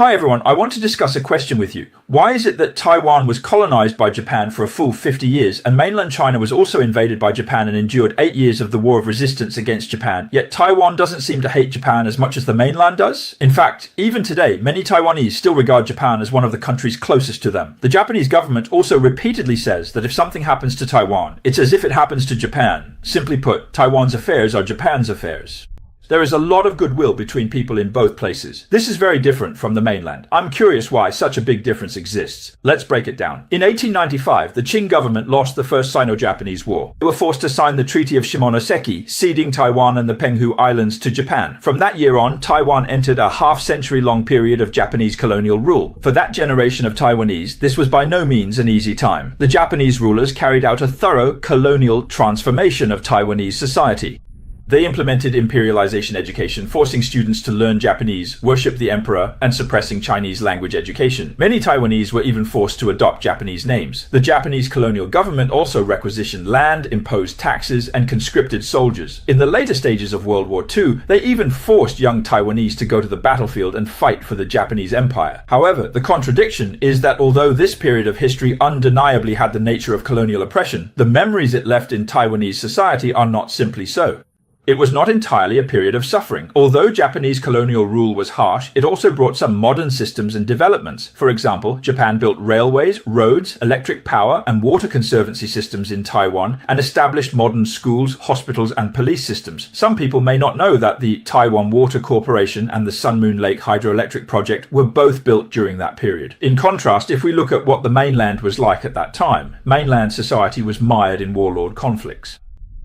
Hi everyone, I want to discuss a question with you. Why is it that Taiwan was colonized by Japan for a full 50 years and mainland China was also invaded by Japan and endured 8 years of the War of Resistance against Japan, yet Taiwan doesn't seem to hate Japan as much as the mainland does? In fact, even today, many Taiwanese still regard Japan as one of the countries closest to them. The Japanese government also repeatedly says that if something happens to Taiwan, it's as if it happens to Japan. Simply put, Taiwan's affairs are Japan's affairs. There is a lot of goodwill between people in both places. This is very different from the mainland. I'm curious why such a big difference exists. Let's break it down. In 1895, the Qing government lost the First Sino-Japanese War. They were forced to sign the Treaty of Shimonoseki, ceding Taiwan and the Penghu Islands to Japan. From that year on, Taiwan entered a half-century-long period of Japanese colonial rule. For that generation of Taiwanese, this was by no means an easy time. The Japanese rulers carried out a thorough colonial transformation of Taiwanese society. They implemented imperialization education, forcing students to learn Japanese, worship the emperor, and suppressing Chinese language education. Many Taiwanese were even forced to adopt Japanese names. The Japanese colonial government also requisitioned land, imposed taxes, and conscripted soldiers. In the later stages of World War II, they even forced young Taiwanese to go to the battlefield and fight for the Japanese empire. However, the contradiction is that although this period of history undeniably had the nature of colonial oppression, the memories it left in Taiwanese society are not simply so. It was not entirely a period of suffering. Although Japanese colonial rule was harsh, it also brought some modern systems and developments. For example, Japan built railways, roads, electric power, and water conservancy systems in Taiwan, and established modern schools, hospitals, and police systems. Some people may not know that the Taiwan Water Corporation and the Sun Moon Lake hydroelectric project were both built during that period. In contrast, if we look at what the mainland was like at that time, mainland society was mired in warlord conflicts.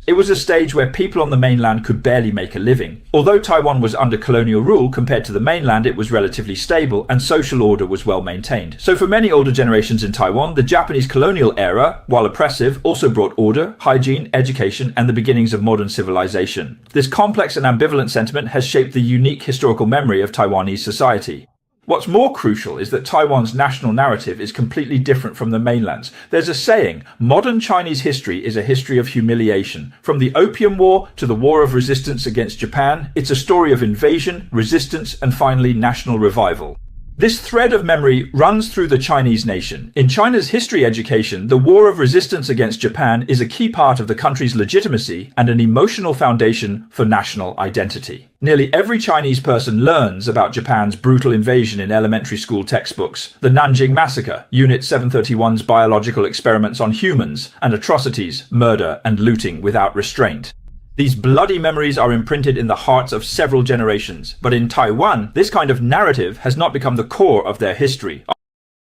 It was a stage where people on the mainland could barely make a living. Although Taiwan was under colonial rule, compared to the mainland, it was relatively stable and social order was well maintained. So for many older generations in Taiwan, the Japanese colonial era, while oppressive, also brought order, hygiene, education, and the beginnings of modern civilization. This complex and ambivalent sentiment has shaped the unique historical memory of Taiwanese society. What's more crucial is that Taiwan's national narrative is completely different from the mainland's. There's a saying, modern Chinese history is a history of humiliation. From the Opium War to the War of Resistance against Japan, it's a story of invasion, resistance, and finally national revival. This thread of memory runs through the Chinese nation. In China's history education, the War of Resistance against Japan is a key part of the country's legitimacy and an emotional foundation for national identity. Nearly every Chinese person learns about Japan's brutal invasion in elementary school textbooks, the Nanjing Massacre, Unit 731's biological experiments on humans, and atrocities, murder, and looting without restraint. These bloody memories are imprinted in the hearts of several generations, but in Taiwan, this kind of narrative has not become the core of their history.